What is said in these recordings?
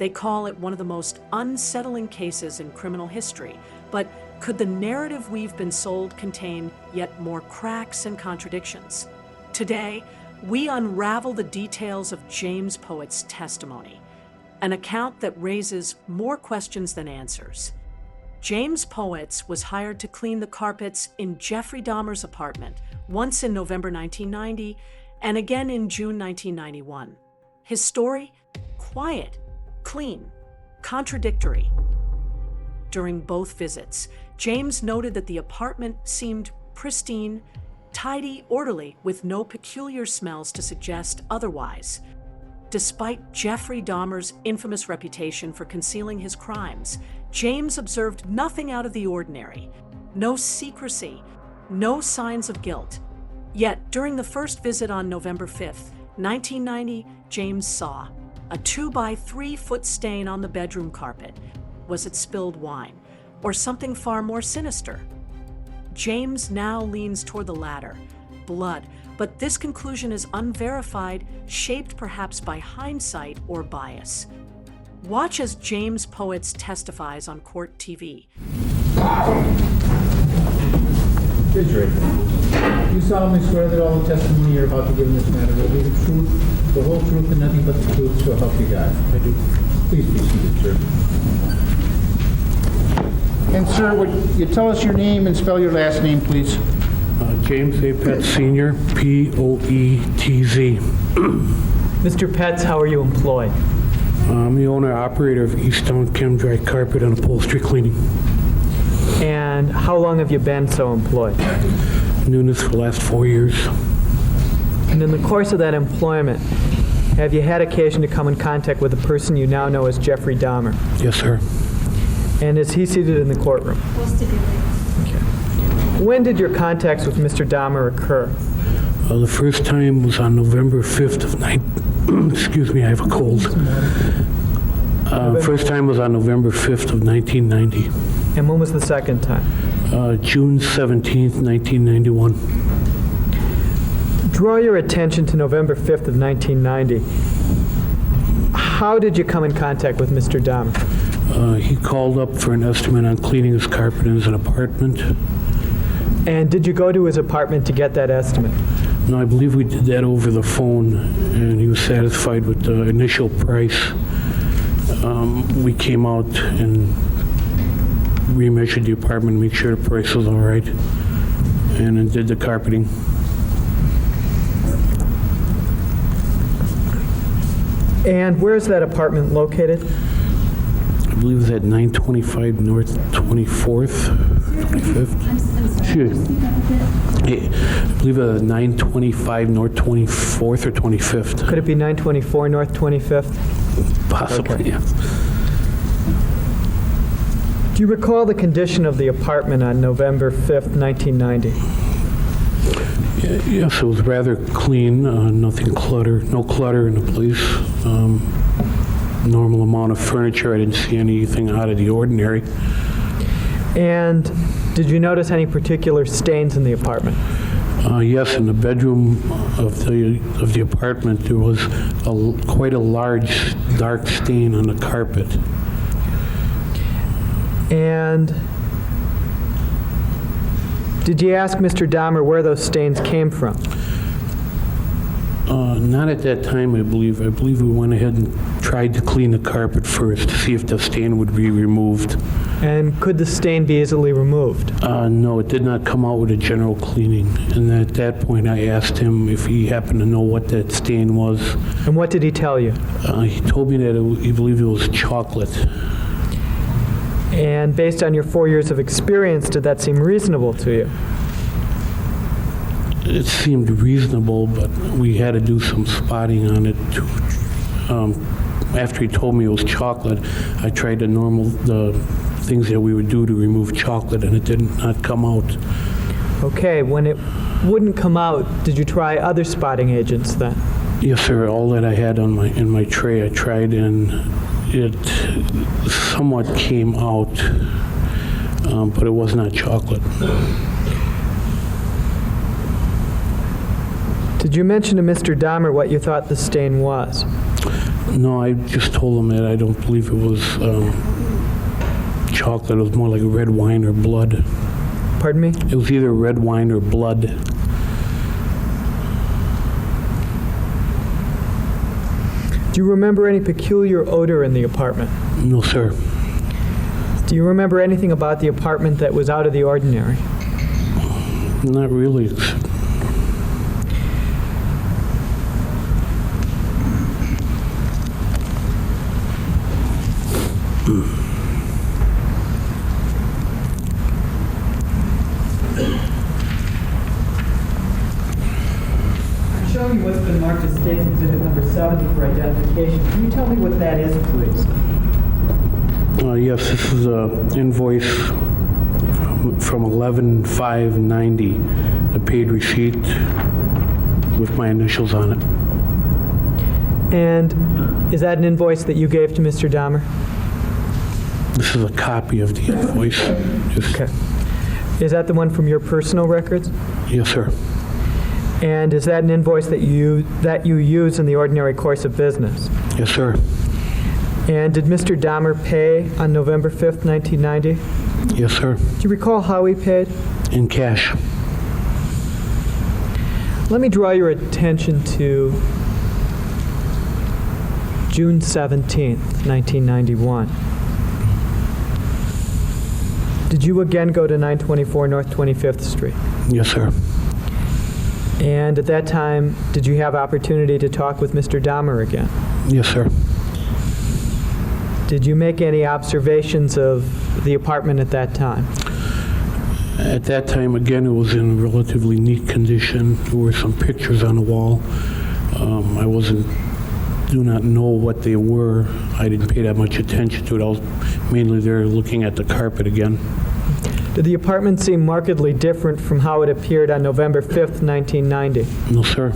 They call it one of the most unsettling cases in criminal history. But could the narrative we've been sold contain yet more cracks and contradictions? Today, we unravel the details of James Poetz's testimony, an account that raises more questions than answers. James Poetz was hired to clean the carpets in Jeffrey Dahmer's apartment, once in November 1990 and again in June 1991. His story? Quiet, clean, contradictory. During both visits, James noted that the apartment seemed pristine, tidy, orderly, with no peculiar smells to suggest otherwise. Despite Jeffrey Dahmer's infamous reputation for concealing his crimes, James observed nothing out of the ordinary, no secrecy, no signs of guilt. Yet, during the first visit on November 5th, 1990, James saw a 2 by 3 foot stain on the bedroom carpet. Was it spilled wine, or something far more sinister? James now leans toward the latter, blood, but this conclusion is unverified, shaped perhaps by hindsight or bias. Watch as James Poetz testifies on Court TV. You solemnly swear that all the testimony you're about to give in this matter will be the truth, the whole truth, and nothing but the truth, so help you God. I do. Please be seated, sir. And sir, would you tell us your name and spell your last name, please? James A. Poetz Sr., P-O-E-T-Z. Mr. Poetz, how are you employed? I'm the owner-operator of Easttown Chem Dry Carpet and Upholstery Cleaning. And how long have you been so employed? Been doing this for the last 4 years. And in the course of that employment, have you had occasion to come in contact with the person you now know as Jeffrey Dahmer? Yes, sir. And is he seated in the courtroom? Okay. When did your contacts with Mr. Dahmer occur? The first time was on November 5th of excuse me, I have a cold. First time was on November 5th of 1990. And when was the second time? June 17th, 1991. Draw your attention to November 5th of 1990. How did you come in contact with Mr. Dahmer? He called up for an estimate on cleaning his carpet in his apartment. And did you go to his apartment to get that estimate? No, I believe we did that over the phone, and he was satisfied with the initial price. We came out and remeasured the apartment to make sure the price was all right, and then did the carpeting. And where is that apartment located? I believe it's at 925 North 24th, 25th. Sure. I believe 925 North 24th or 25th. Could it be 924 North 25th? Possibly, Okay. yeah. Do you recall the condition of the apartment on November 5th, 1990? Yes, it was rather clean, no clutter in the place. Normal amount of furniture. I didn't see anything out of the ordinary. And did you notice any particular stains in the apartment? Yes, in the bedroom of the apartment, there was quite a large dark stain on the carpet. And did you ask Mr. Dahmer where those stains came from? Not at that time, I believe. I believe we went ahead and tried to clean the carpet first to see if the stain would be removed. And could the stain be easily removed? No, it did not come out with a general cleaning. And at that point, I asked him if he happened to know what that stain was. And what did he tell you? He told me that he believed it was chocolate. And based on your 4 years of experience, did that seem reasonable to you? It seemed reasonable, but we had to do some spotting on it. After he told me it was chocolate, I tried the things that we would do to remove chocolate, and it did not come out. Okay, when it wouldn't come out, did you try other spotting agents then? Yes, sir. All that I had in my tray, I tried, and it somewhat came out, but it was not chocolate. Did you mention to Mr. Dahmer what you thought the stain was? No, I just told him that I don't believe it was chocolate. It was more like red wine or blood. Pardon me? It was either red wine or blood. Do you remember any peculiar odor in the apartment? No, sir. Do you remember anything about the apartment that was out of the ordinary? Not really. I'm showing you what's been marked as State's Exhibit number 70 for identification. Can you tell me what that is, please? Yes, this is an invoice from 11/5/90, a paid receipt with my initials on it. And is that an invoice that you gave to Mr. Dahmer? This is a copy of the invoice. Okay. Is that the one from your personal records? Yes, sir. And is that an invoice that you use in the ordinary course of business? Yes, sir. And did Mr. Dahmer pay on November 5th, 1990? Yes, sir. Do you recall how he paid? In cash. Let me draw your attention to June 17th, 1991. Did you again go to 924 North 25th Street? Yes, sir. And at that time, did you have opportunity to talk with Mr. Dahmer again? Yes, sir. Did you make any observations of the apartment at that time? At that time, again, it was in relatively neat condition. There were some pictures on the wall. I do not know what they were. I didn't pay that much attention to it. I was mainly there looking at the carpet again. Did the apartment seem markedly different from how it appeared on November 5th, 1990? No, sir.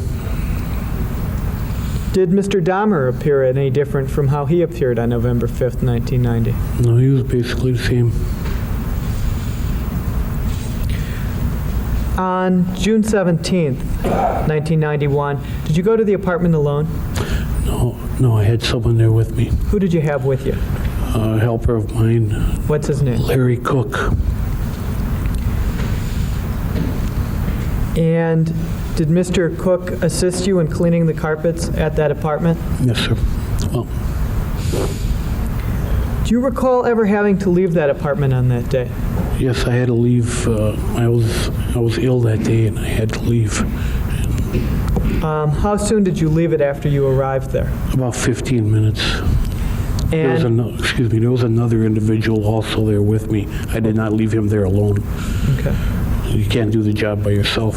Did Mr. Dahmer appear any different from how he appeared on November 5th, 1990? No, he was basically the same. On June 17th, 1991, did you go to the apartment alone? No, I had someone there with me. Who did you have with you? A helper of mine, What's his name? Larry Cook. And did Mr. Cook assist you in cleaning the carpets at that apartment? Yes, sir. Well, Do you recall ever having to leave that apartment on that day? yes, I had to leave. I was ill that day, and I had to leave. How soon did you leave it after you arrived there? About 15 minutes. There was another individual also there with me. I did not leave him there alone. Okay. You can't do the job by yourself.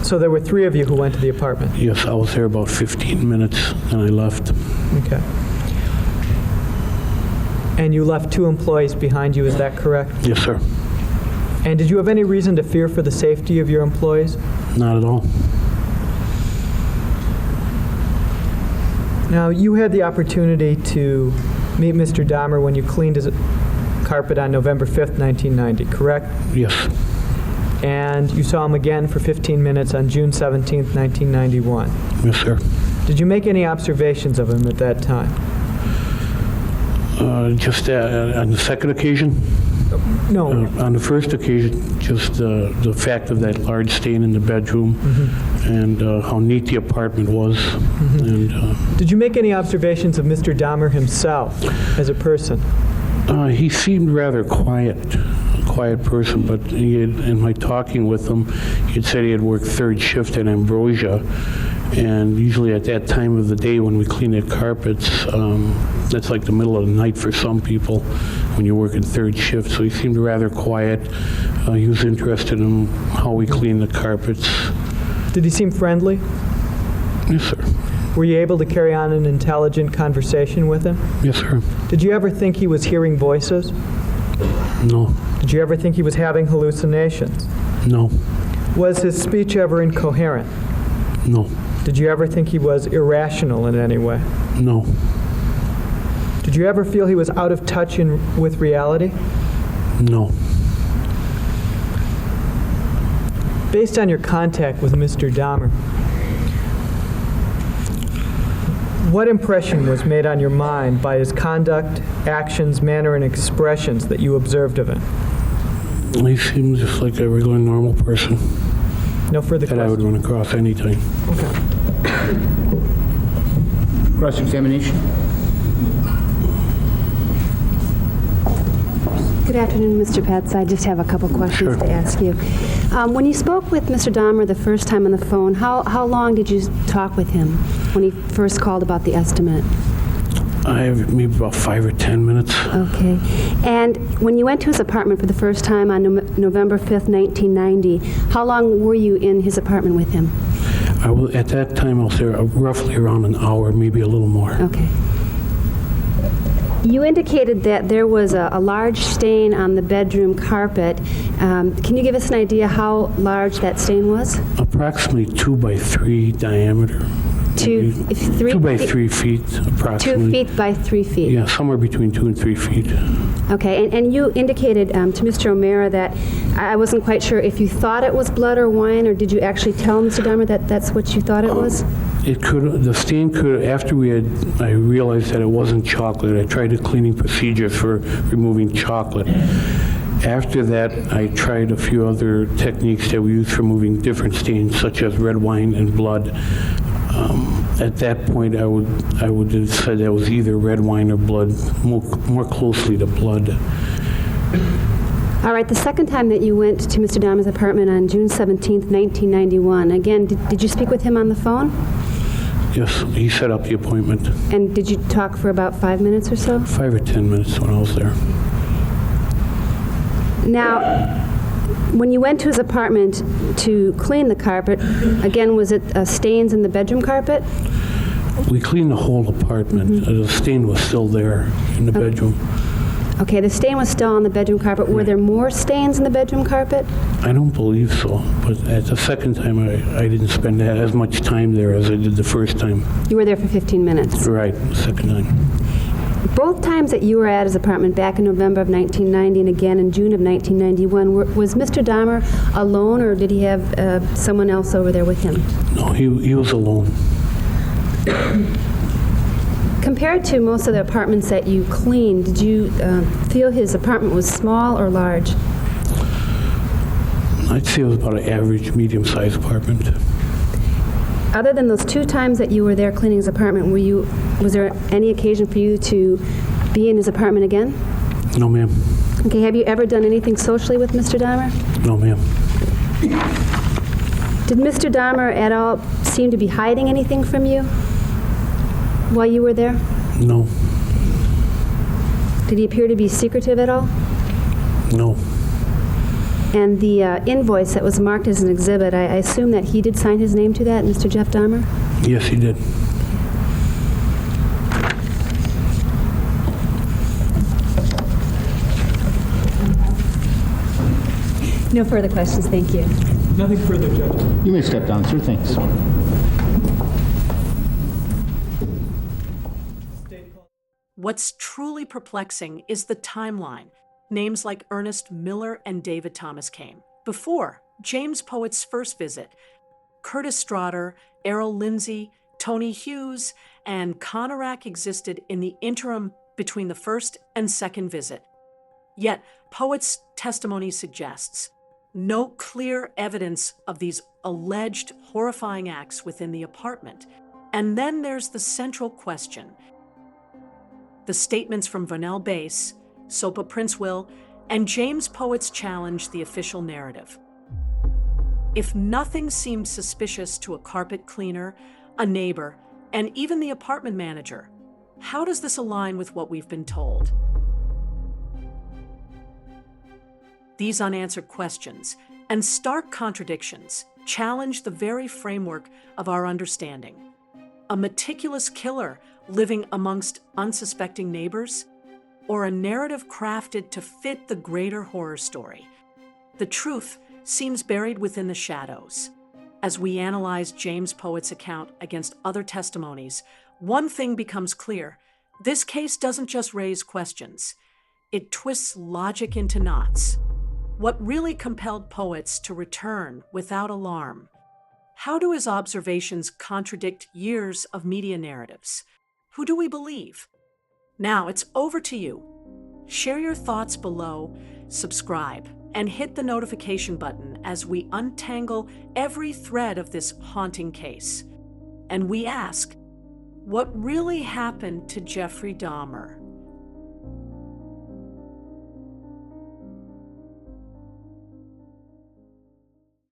So there were 3 of you who went to the apartment? Yes, I was there about 15 minutes, and I left. Okay. And you left 2 employees behind you, is that correct? Yes, sir. And did you have any reason to fear for the safety of your employees? Not at all. Now, you had the opportunity to meet Mr. Dahmer when you cleaned his carpet on November 5th, 1990, correct? Yes. And you saw him again for 15 minutes on June 17th, 1991. Yes, sir. Did you make any observations of him at that time? Just on the second occasion? No. On the first occasion, just the fact of that large stain in the bedroom and how neat the apartment was. And Did you make any observations of Mr. Dahmer himself as a person? he seemed rather quiet, a quiet person, but in my talking with him, he had said he had worked 3rd shift in Ambrosia. And usually at that time of the day when we clean the carpets, that's like the middle of the night for some people when you work in 3rd shift. So he seemed rather quiet. He was interested in how we clean the carpets. Did he seem friendly? Yes, sir. Were you able to carry on an intelligent conversation with him? Yes, sir. Did you ever think he was hearing voices? No. Did you ever think he was having hallucinations? No. Was his speech ever incoherent? No. Did you ever think he was irrational in any way? No. Did you ever feel he was out of touch with reality? No. Based on your contact with Mr. Dahmer, What impression was made on your mind by his conduct, actions, manner, and expressions that you observed of him? He seemed just like a regular, normal person No further that I would questions? run across anytime. Cross-examination. Good afternoon, Mr. Poetz. I just have a couple questions Sure. to ask you. When you spoke with Mr. Dahmer the first time on the phone, how long did you talk with him when he first called about the estimate? I have maybe about 5 or 10 minutes. Okay. And when you went to his apartment for the first time on November 5th, 1990, how long were you in his apartment with him? At that time, I was there roughly around an hour, maybe a little more. Okay. You indicated that there was a large stain on the bedroom carpet. Can you give us an idea how large that stain was? Approximately 2 by 3 diameter. Two, Maybe if three- 2 by 3 feet, 2 approximately. feet by 3 feet. Yeah, somewhere between 2 and 3 feet. Okay, and you indicated to Mr. O'Mara that I wasn't quite sure if you thought it was blood or wine, or did you actually tell Mr. Dahmer that that's what you thought it was? The stain could, after I realized that it wasn't chocolate, I tried a cleaning procedure for removing chocolate. After that, I tried a few other techniques that we use for removing different stains, such as red wine and blood. At that point, I would have said that was either red wine or blood, more closely to blood. All right, the second time that you went to Mr. Dahmer's apartment on June 17th, 1991, again, did you speak with him on the phone? Yes, he set up the appointment. And did you talk for about 5 minutes or so? 5 or 10 minutes when I was there. Now, when you went to his apartment to clean the carpet, again, was it stains in the bedroom carpet? We cleaned the whole apartment. The stain was still there in the bedroom. Okay, the stain was still on the bedroom carpet. Were there more stains in the bedroom carpet? I don't believe so, but at the second time, I didn't spend as much time there as I did the first time. You were there for 15 minutes. Right, the second time. Both times that you were at his apartment, back in November of 1990 and again in June of 1991, was Mr. Dahmer alone, or did he have someone else over there with him? No, he was alone. Compared to most of the apartments that you cleaned, did you feel his apartment was small or large? I'd say it was about an average, medium-sized apartment. Other than those 2 times that you were there cleaning his apartment, was there any occasion for you to be in his apartment again? No, ma'am. Okay, have you ever done anything socially with Mr. Dahmer? No, ma'am. Did Mr. Dahmer at all seem to be hiding anything from you while you were there? No. Did he appear to be secretive at all? No. And the invoice that was marked as an exhibit, I assume that he did sign his name to that, Mr. Jeff Dahmer? Yes, he did. No further questions, thank you. Nothing further, Judge. You may step down, sir. Thanks. What's truly perplexing is the timeline. Names like Ernest Miller and David Thomas came before James Poetz's first visit. Curtis Straughter, Errol Lindsay, Tony Hughes, and Conorak existed in the interim between the first and second visit. Yet, Poetz's testimony suggests no clear evidence of these alleged horrifying acts within the apartment. And then there's the central question. The statements from Vernell Bass, Sopa Prince-Will, and James Poetz challenge the official narrative. If nothing seems suspicious to a carpet cleaner, a neighbor, and even the apartment manager, how does this align with what we've been told? These unanswered questions and stark contradictions challenge the very framework of our understanding. A meticulous killer living amongst unsuspecting neighbors, or a narrative crafted to fit the greater horror story? The truth seems buried within the shadows. As we analyze James Poetz's account against other testimonies, one thing becomes clear. This case doesn't just raise questions. It twists logic into knots. What really compelled Poetz to return without alarm? How do his observations contradict years of media narratives? Who do we believe? Now it's over to you. Share your thoughts below, subscribe, and hit the notification button as we untangle every thread of this haunting case. And we ask, what really happened to Jeffrey Dahmer?